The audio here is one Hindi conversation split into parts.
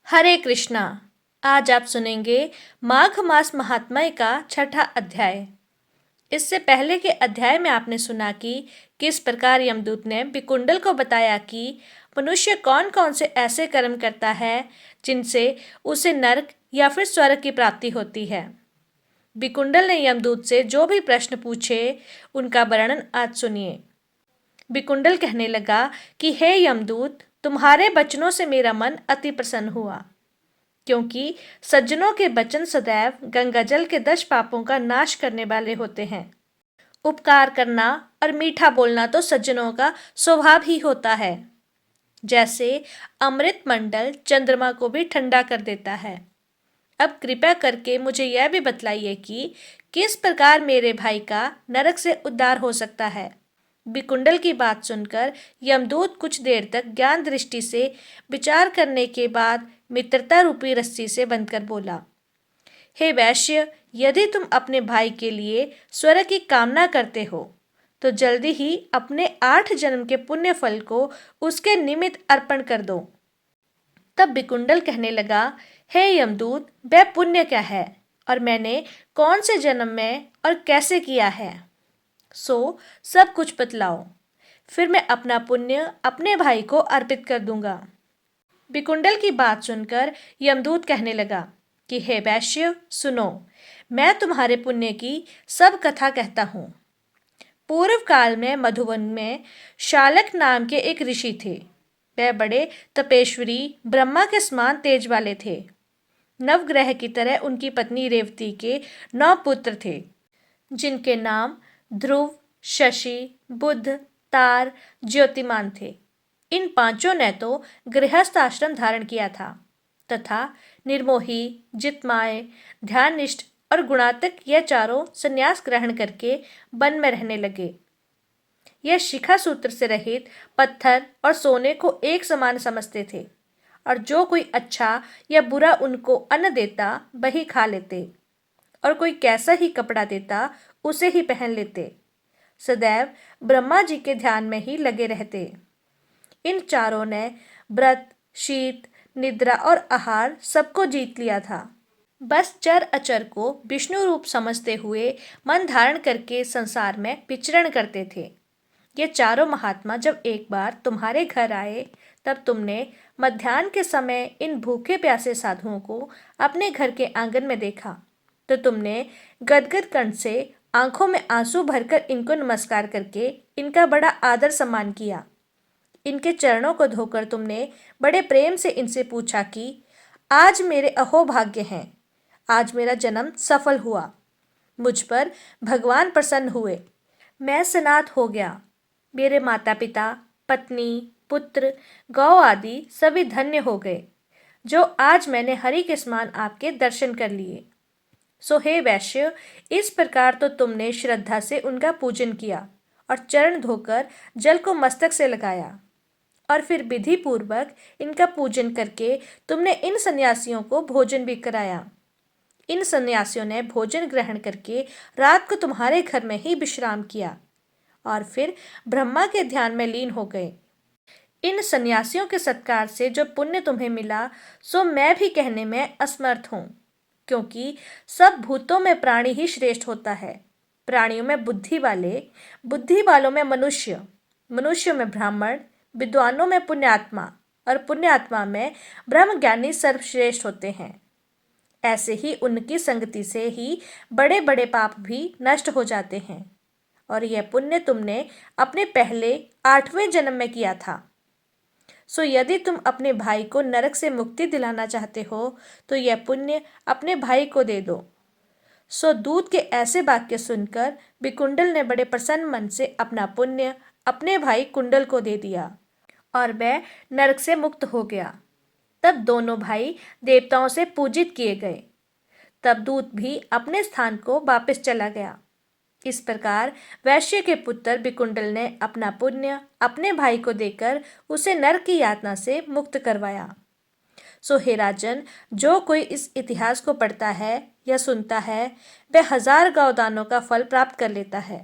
हरे कृष्णा। आज आप सुनेंगे माघ मास महात्म्य का छठा अध्याय। इससे पहले के अध्याय में आपने सुना कि किस प्रकार यमदूत ने विकुंडल को बताया कि मनुष्य कौन कौन से ऐसे कर्म करता है जिनसे उसे नरक या फिर स्वर्ग की प्राप्ति होती है। विकुंडल ने यमदूत से जो भी प्रश्न पूछे उनका वर्णन आज सुनिए। विकुंडल कहने लगा कि हे यमदूत, तुम्हारे वचनों से मेरा मन अति प्रसन्न हुआ, क्योंकि सज्जनों के वचन सदैव गंगाजल के 10 पापों का नाश करने वाले होते हैं। उपकार करना और मीठा बोलना तो सज्जनों का स्वभाव ही होता है, जैसे अमृत मंडल चंद्रमा को भी ठंडा कर देता है। अब कृपया करके मुझे यह भी बतलाइए कि किस प्रकार मेरे भाई का नरक से उद्धार हो सकता है। विकुंडल की बात सुनकर यमदूत कुछ देर तक ज्ञान दृष्टि से विचार करने के बाद मित्रता रूपी रस्सी से बंधकर बोला, हे वैश्य, यदि तुम अपने भाई के लिए स्वर्ग की कामना करते हो तो जल्दी ही अपने 8 जन्म के पुण्य फल को उसके निमित्त अर्पण कर दो। तब विकुंडल कहने लगा, हे यमदूत, वह पुण्य क्या है और मैंने कौन से जन्म में और कैसे किया है, सो सब कुछ बतलाओ, फिर मैं अपना पुण्य अपने भाई को अर्पित कर दूंगा। विकुंडल की बात सुनकर यमदूत कहने लगा कि हे वैश्य, सुनो, मैं तुम्हारे पुण्य की सब कथा कहता हूँ। पूर्व काल में मधुवन में शालक नाम के एक ऋषि थे। वह बड़े तपेश्वरी ब्रह्मा के समान तेज वाले थे। नवग्रह की तरह उनकी पत्नी रेवती के 9 पुत्र थे, जिनके नाम ध्रुव, शशि, बुध, तार, ज्योतिमान थे। इन पांचों ने तो गृहस्थ आश्रम धारण किया था तथा निर्मोही, जितमाय, ध्याननिष्ठ और गुणात्मक यह चारों संन्यास ग्रहण करके वन में रहने लगे। यह शिखा सूत्र से रहित पत्थर और सोने को एक समान समझते थे और जो कोई अच्छा या बुरा उनको अन्न देता वही खा लेते और कोई कैसा ही कपड़ा देता उसे ही पहन लेते। सदैव ब्रह्मा जी के ध्यान में ही लगे रहते। इन चारों ने व्रत, शीत, निद्रा और आहार सबको जीत लिया था। बस चर अचर को विष्णु रूप समझते हुए मन धारण करके संसार में विचरण करते थे। ये चारों महात्मा जब एक बार तुम्हारे घर आए तब तुमने मध्याह्न के समय इन भूखे प्यासे साधुओं को अपने घर के आंगन में देखा तो तुमने गदगद कंठ से आंखों में आंसू भरकर इनको नमस्कार करके इनका बड़ा आदर सम्मान किया। इनके चरणों को धोकर तुमने बड़े प्रेम से इनसे पूछा कि आज मेरे अहोभाग्य हैं, आज मेरा जन्म सफल हुआ, मुझ पर भगवान प्रसन्न हुए, मैं सनाथ हो गया, मेरे माता पिता, पत्नी, पुत्र, गौ आदि सभी धन्य हो गए, जो आज मैंने हरि के समान आपके दर्शन कर लिए। सो हे वैश्य, इस प्रकार तो तुमने श्रद्धा से उनका पूजन किया और चरण धोकर जल को मस्तक से लगाया और फिर विधि पूर्वक इनका पूजन करके तुमने इन सन्यासियों को भोजन भी कराया। इन सन्यासियों ने भोजन ग्रहण करके रात को तुम्हारे घर में ही विश्राम किया और फिर ब्रह्मा के ध्यान में लीन हो गए। इन सन्यासियों के सत्कार से जो पुण्य तुम्हें मिला सो मैं भी कहने में असमर्थ हूँ, क्योंकि सब भूतों में प्राणी ही श्रेष्ठ होता है। प्राणियों में बुद्धि वाले, बुद्धि वालों में मनुष्य, मनुष्यों में ब्राह्मण, विद्वानों में पुण्यात्मा और पुण्यात्मा में ब्रह्मज्ञानी सर्वश्रेष्ठ होते हैं। ऐसे ही उनकी संगति से ही बड़े बड़े पाप भी नष्ट हो जाते हैं और यह पुण्य तुमने अपने पहले 8वें जन्म में किया था। सो यदि तुम अपने भाई को नरक से मुक्ति दिलाना चाहते हो तो यह पुण्य अपने भाई को दे दो। सो दूत के ऐसे वाक्य सुनकर विकुंडल ने बड़े प्रसन्न मन से अपना पुण्य अपने भाई कुंडल को दे दिया और वह नरक से मुक्त हो गया। तब दोनों भाई देवताओं से पूजित किए गए। तब दूत भी अपने स्थान को वापस चला गया। इस प्रकार वैश्य के पुत्र विकुंडल ने अपना पुण्य अपने भाई को देकर उसे नरक की यातना से मुक्त करवाया। सो हे राजन, जो कोई इस इतिहास को पढ़ता है या सुनता है वह 1000 गौदानों का फल प्राप्त कर लेता है।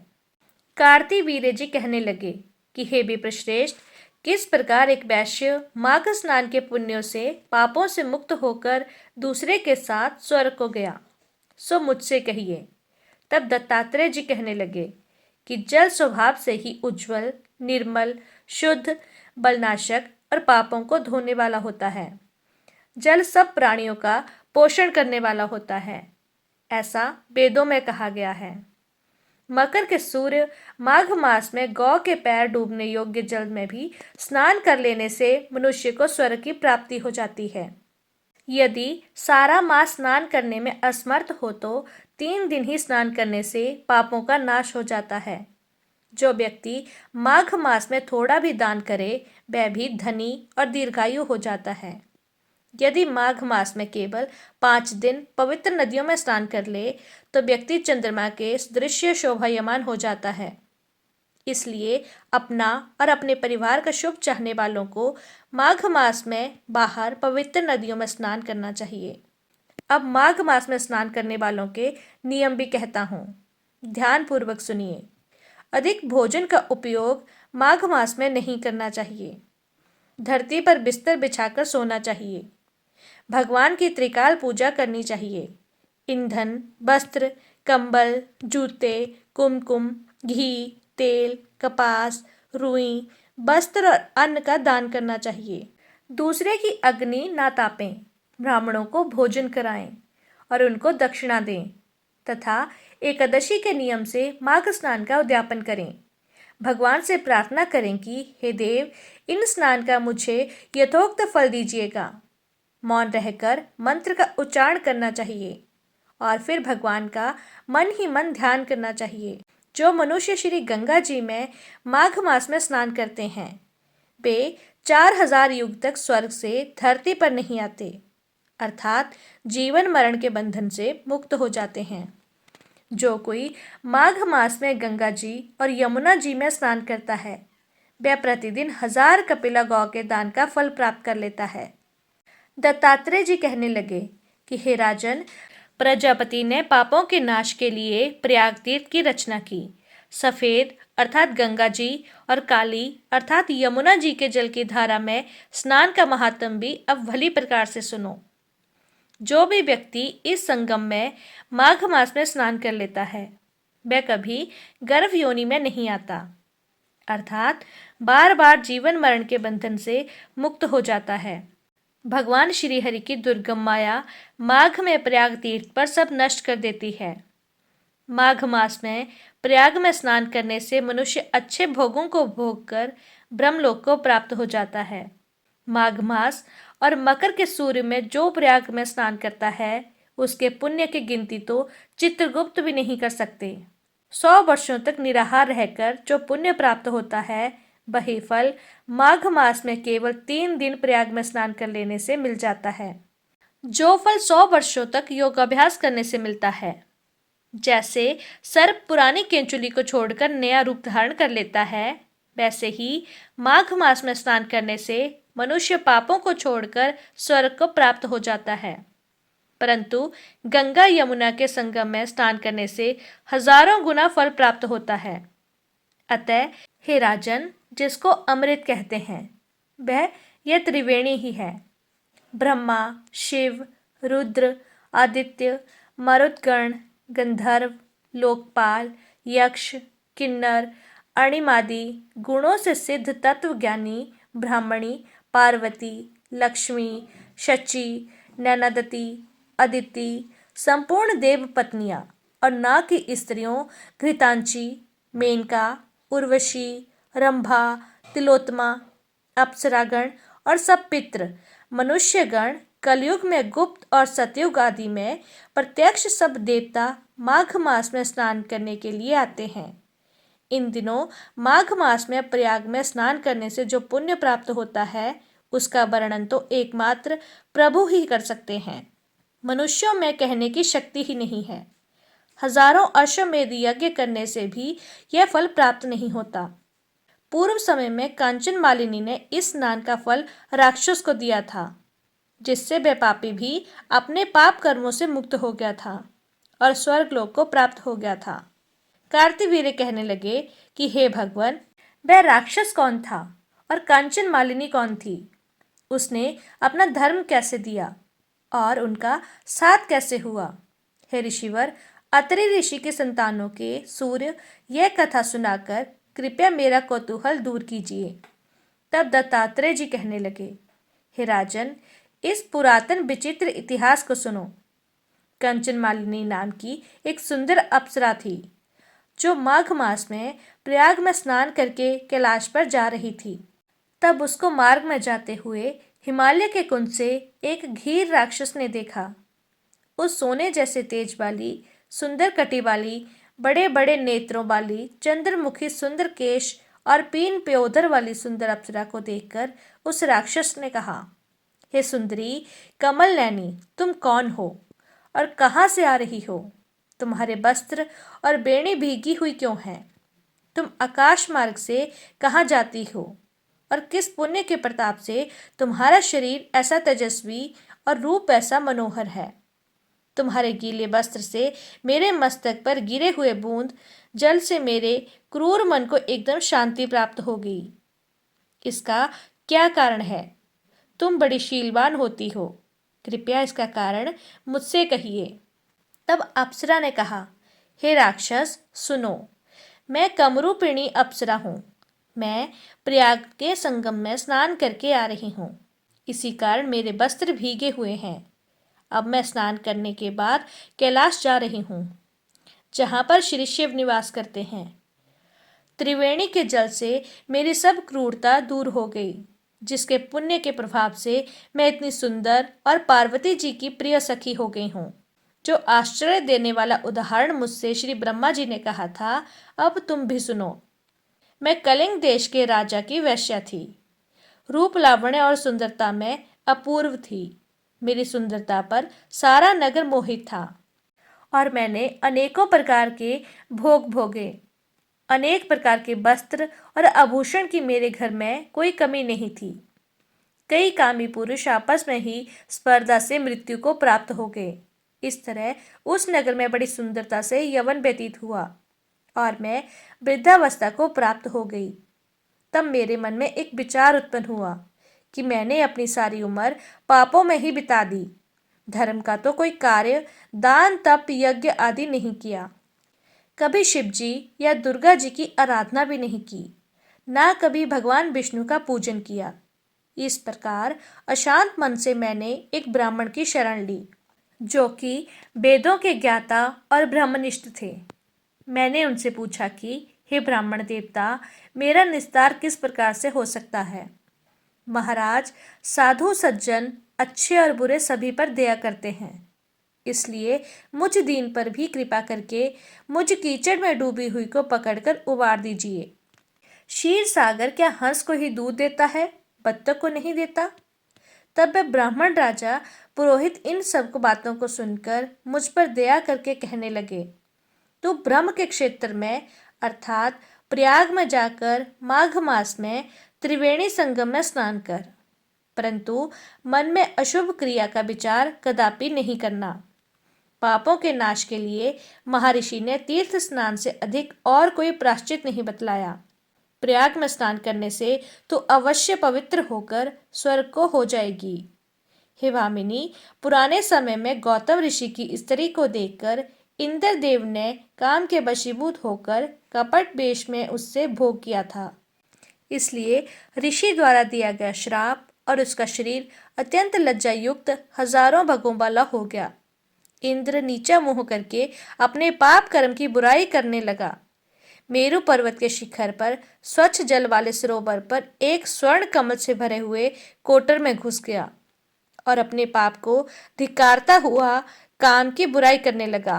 कार्तिवीर्य जी कहने लगे कि हे विप्रश्रेष्ठ, किस प्रकार एक वैश्य माघ स्नान के पुण्यों से पापों से मुक्त होकर दूसरे के साथ स्वर्ग को गया, सो मुझसे कहिए। तब दत्तात्रेय जी कहने लगे कि जल स्वभाव से ही उज्जवल, निर्मल, शुद्ध, बलनाशक और पापों को धोने वाला होता है। जल सब प्राणियों का पोषण करने वाला होता है, ऐसा वेदों में कहा गया है। मकर के सूर्य माघ मास में गौ के पैर डूबने योग्य जल में भी स्नान कर लेने से मनुष्य को स्वर्ग की प्राप्ति हो जाती है। यदि सारा मास स्नान करने में असमर्थ हो तो 3 दिन ही स्नान करने से पापों का नाश हो जाता है। जो व्यक्ति माघ मास में थोड़ा भी दान करे वह भी धनी और दीर्घायु हो जाता है। यदि माघ मास में केवल 5 दिन पवित्र नदियों में स्नान कर ले तो व्यक्ति चंद्रमा के दृश्य शोभायमान हो जाता है। इसलिए अपना और अपने परिवार का शुभ चाहने वालों को माघ मास में बाहर पवित्र नदियों में स्नान करना चाहिए। अब माघ मास में स्नान करने वालों के नियम भी कहता हूँ, ध्यानपूर्वक सुनिए। अधिक भोजन का उपयोग माघ मास में नहीं करना चाहिए। धरती पर बिस्तर बिछाकर सोना चाहिए। भगवान की त्रिकाल पूजा करनी चाहिए। ईंधन, वस्त्र, कंबल, जूते, कुमकुम, घी, तेल, कपास, रुई, वस्त्र और अन्न का दान करना चाहिए। दूसरे की अग्नि ना तापें, ब्राह्मणों को भोजन कराएं और उनको दक्षिणा दें तथा एकादशी के नियम से माघ स्नान का उद्यापन करें। भगवान से प्रार्थना करें कि हे देव, इन स्नान का मुझे यथोक्त फल दीजिएगा। मौन रहकर मंत्र का उच्चारण करना चाहिए और फिर भगवान का मन ही मन ध्यान करना चाहिए। जो मनुष्य श्री गंगा जी में माघ मास में स्नान करते हैं वे 4000 युग तक स्वर्ग से धरती पर नहीं आते, अर्थात जीवन मरण के बंधन से मुक्त हो जाते हैं। जो कोई माघ मास में गंगा जी और यमुना जी में स्नान करता है वह प्रतिदिन 1000 कपिला गौ के दान का फल प्राप्त कर लेता है। दत्तात्रेय जी कहने लगे कि हे राजन, प्रजापति ने पापों के नाश के लिए प्रयाग तीर्थ की रचना की। सफेद अर्थात गंगा जी और काली अर्थात यमुना जी के जल की धारा में स्नान का महात्म भी अब भली प्रकार से सुनो। जो भी व्यक्ति इस संगम में माघ मास में स्नान कर लेता है वह कभी गर्भ योनि में नहीं आता, अर्थात बार बार जीवन मरण के बंधन से मुक्त हो जाता है। भगवान श्री हरि की दुर्गम माया माघ में प्रयाग तीर्थ पर सब नष्ट कर देती है। माघ मास में प्रयाग में स्नान करने से मनुष्य अच्छे भोगों को भोग कर ब्रह्मलोक को प्राप्त हो जाता है। माघ मास और मकर के सूर्य में जो प्रयाग में स्नान करता है उसके पुण्य की गिनती तो चित्रगुप्त भी नहीं कर सकते। 100 वर्षों तक निराहार रहकर जो पुण्य प्राप्त होता है वही फल माघ मास में केवल 3 दिन प्रयाग में स्नान कर लेने से मिल जाता है। जो फल 100 वर्षों तक योगाभ्यास करने से मिलता है, जैसे सर्प पुरानी केंचुली को छोड़कर नया रूप धारण कर लेता है, वैसे ही माघ मास में स्नान करने से मनुष्य पापों को छोड़कर स्वर्ग को प्राप्त हो जाता है। परंतु गंगा यमुना के संगम में स्नान करने से हजारों गुना फल प्राप्त होता है। अतः हे राजन, जिसको अमृत कहते हैं वह यह त्रिवेणी ही है। ब्रह्मा, शिव, रुद्र, आदित्य, मरुतगण, गंधर्व, लोकपाल, यक्ष, किन्नर, अणिमादि गुणों से सिद्ध तत्वज्ञानी ब्राह्मणी, पार्वती, लक्ष्मी, शची, नैनादति, अदिति, संपूर्ण देव पत्नियां और नाग की स्त्रियों घृतांची, मेनका, उर्वशी, रंभा, तिलोत्तमा, अप्सरागण और सब पितृ मनुष्यगण कलयुग में गुप्त और सतयुग आदि में प्रत्यक्ष सब देवता माघ मास में स्नान करने के लिए आते हैं। इन दिनों माघ मास में प्रयाग में स्नान करने से जो पुण्य प्राप्त होता है उसका वर्णन तो एकमात्र प्रभु ही कर सकते हैं। मनुष्यों में कहने की शक्ति ही नहीं है। हजारों अश्वमेध यज्ञ करने से भी यह फल प्राप्त नहीं होता। पूर्व समय में कांचन मालिनी ने इस स्नान का फल राक्षस को दिया था, जिससे वह पापी भी अपने पाप कर्मों से मुक्त हो गया था और स्वर्ग लोक को प्राप्त हो गया था। कार्तिवीर्य कहने लगे कि हे भगवान, वह राक्षस कौन था और कांचन मालिनी कौन थी? उसने अपना धर्म कैसे दिया और उनका साथ कैसे हुआ? हे ऋषिवर, अत्रि ऋषि की संतानों के सूर्य, यह कथा सुनाकर कृपया मेरा कौतूहल दूर कीजिए। तब दत्तात्रेय जी कहने लगे, हे राजन, इस पुरातन विचित्र इतिहास को सुनो। कंचन मालिनी नाम की एक सुंदर अप्सरा थी, जो माघ मास में प्रयाग में स्नान करके कैलाश पर जा रही थी। तब उसको मार्ग में जाते हुए हिमालय के कुंज से एक घीर राक्षस ने देखा। उस सोने जैसे तेज वाली, सुंदर कटी वाली, बड़े बड़े नेत्रों वाली, चंद्रमुखी सुंदर केश और पीन प्योदर वाली सुंदर अप्सरा को देखकर उस राक्षस ने कहा, हे सुंदरी कमल नैनी, तुम कौन हो और कहाँ से आ रही हो? तुम्हारे वस्त्र और बेणी भीगी हुई क्यों हैं? तुम आकाश मार्ग से कहाँ जाती हो और किस पुण्य के प्रताप से तुम्हारा शरीर ऐसा तेजस्वी और रूप ऐसा मनोहर है? तुम्हारे गीले वस्त्र से मेरे मस्तक पर गिरे हुए बूंद जल से मेरे क्रूर मन को एकदम शांति प्राप्त हो गई। इसका क्या कारण है? तुम बड़ी शीलवान होती हो, कृपया इसका कारण मुझसे कहिए। तब अप्सरा ने कहा, हे राक्षस सुनो, मैं कमरूपिणी अप्सरा हूँ। मैं प्रयाग के संगम में स्नान करके आ रही हूँ। इसी कारण मेरे वस्त्र भीगे हुए हैं। अब मैं स्नान करने के बाद कैलाश जा रही हूँ, जहाँ पर श्री शिव निवास करते हैं। त्रिवेणी के जल से मेरी सब क्रूरता दूर हो गई, जिसके पुण्य के प्रभाव से मैं इतनी सुंदर और पार्वती जी की प्रिय सखी हो गई हूँ। जो आश्चर्य देने वाला उदाहरण मुझसे श्री ब्रह्मा जी ने कहा था, अब तुम भी सुनो। मैं कलिंग देश के राजा की वेश्या थी। रूप लावण्य और सुंदरता में अपूर्व थी। मेरी सुंदरता पर सारा नगर मोहित था और मैंने अनेकों प्रकार के भोग भोगे। अनेक प्रकार के वस्त्र और आभूषण की मेरे घर में कोई कमी नहीं थी। कई कामी पुरुष आपस में ही स्पर्धा से मृत्यु को प्राप्त हो गए। इस तरह उस नगर में बड़ी सुंदरता से यौवन व्यतीत हुआ और मैं वृद्धावस्था को प्राप्त हो गई। तब मेरे मन में एक विचार उत्पन्न हुआ कि मैंने अपनी सारी उम्र पापों में ही बिता दी। धर्म का तो कोई कार्य, दान तप यज्ञ आदि नहीं किया। कभी शिव जी या दुर्गा जी की आराधना भी नहीं की, ना कभी भगवान विष्णु का पूजन किया। इस प्रकार अशांत मन से मैंने एक ब्राह्मण की शरण ली, जो कि वेदों के ज्ञाता और ब्रह्मनिष्ठ थे। मैंने उनसे पूछा कि हे ब्राह्मण देवता, मेरा निस्तार किस प्रकार से हो सकता है? महाराज, साधु सज्जन अच्छे और बुरे सभी पर दया करते हैं, इसलिए मुझ दीन पर भी कृपा करके मुझ कीचड़ में डूबी हुई को पकड़कर उबार दीजिए। क्षीर सागर क्या हंस को ही दूध देता है, बत्तख को नहीं देता? तब वह ब्राह्मण राजा पुरोहित इन सब बातों को सुनकर मुझ पर दया करके कहने लगे, तो ब्रह्म के क्षेत्र में अर्थात प्रयाग में जाकर माघ मास में त्रिवेणी संगम में स्नान कर, परंतु मन में अशुभ क्रिया का विचार कदापि नहीं करना। पापों के नाश के लिए महर्षि ने तीर्थ स्नान से अधिक और कोई प्रायश्चित नहीं बतलाया। प्रयाग में स्नान करने से तो अवश्य पवित्र होकर स्वर्ग को हो जाएगी। हे भामिनी, पुराने समय में गौतम ऋषि की स्त्री को देखकर इंद्रदेव ने काम के वशीभूत होकर कपट वेश में उससे भोग किया था। इसलिए ऋषि द्वारा दिया गया श्राप और उसका शरीर अत्यंत लज्जायुक्त हजारों भगों वाला हो गया। इंद्र नीचा मुंह करके अपने पाप कर्म की बुराई करने लगा। मेरु पर्वत के शिखर पर स्वच्छ जल वाले सरोवर पर एक स्वर्ण कमल से भरे हुए कोटर में घुस गया और अपने पाप को धिक्कारता हुआ काम की बुराई करने लगा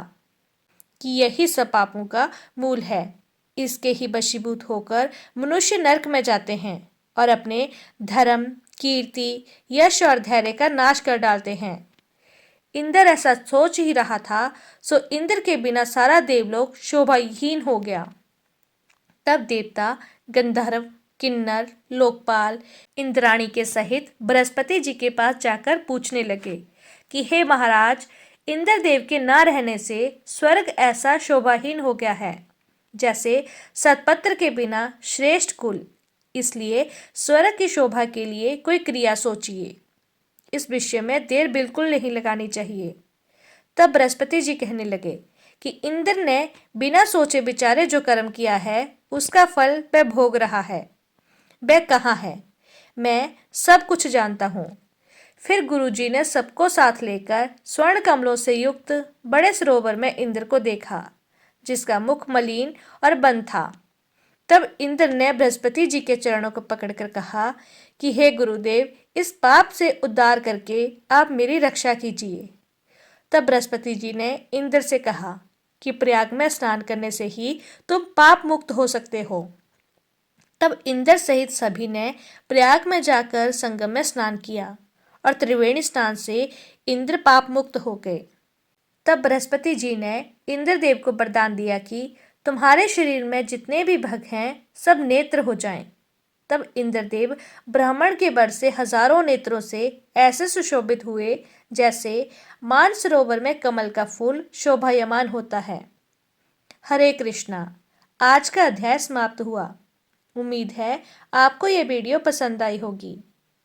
कि यही सब पापों का मूल है। इसके ही वशीभूत होकर मनुष्य नरक में जाते हैं और अपने धर्म, कीर्ति, यश और धैर्य का नाश कर डालते हैं। इंद्र ऐसा सोच ही रहा था, सो इंद्र के बिना सारा देवलोक शोभाहीन हो गया। तब देवता, गंधर्व, किन्नर, लोकपाल इंद्राणी के सहित बृहस्पति जी के पास जाकर पूछने लगे कि हे महाराज, इंद्रदेव के न रहने से स्वर्ग ऐसा शोभाहीन हो गया है, जैसे सतपत्र के बिना श्रेष्ठ कुल। इसलिए स्वर्ग की शोभा के लिए कोई क्रिया सोचिए। इस विषय में देर बिल्कुल नहीं लगानी चाहिए। तब बृहस्पति जी कहने लगे कि इंद्र ने बिना सोचे विचारे जो कर्म किया है उसका फल वह भोग रहा है। वह कहाँ है? मैं सब कुछ जानता हूँ। फिर गुरुजी ने सबको साथ लेकर स्वर्ण कमलों से युक्त बड़े सरोवर में इंद्र को देखा, जिसका मुख मलिन और बंद था। तब इंद्र ने बृहस्पति जी के चरणों को पकड़कर कहा कि हे गुरुदेव, इस पाप से उद्धार करके आप मेरी रक्षा कीजिए। तब बृहस्पति जी ने इंद्र से कहा कि प्रयाग में स्नान करने से ही तुम पाप मुक्त हो सकते हो। तब इंद्र सहित सभी ने प्रयाग में जाकर संगम में स्नान किया और त्रिवेणी स्नान से इंद्र पाप मुक्त हो गए। तब बृहस्पति जी ने इंद्रदेव को वरदान दिया कि तुम्हारे शरीर में जितने भी भग हैं सब नेत्र हो जाएं। तब इंद्रदेव ब्राह्मण के वर से हजारों नेत्रों से ऐसे सुशोभित हुए जैसे मानसरोवर में कमल का फूल शोभायमान होता है। हरे कृष्णा। आज का अध्याय समाप्त हुआ। उम्मीद है आपको ये वीडियो पसंद आई होगी।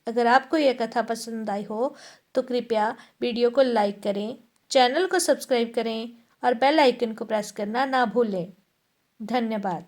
अगर आपको यह कथा पसंद आई हो तो कृपया वीडियो को लाइक करें, चैनल को सब्सक्राइब करें और बेल आइकन को प्रेस करना ना भूलें। धन्यवाद।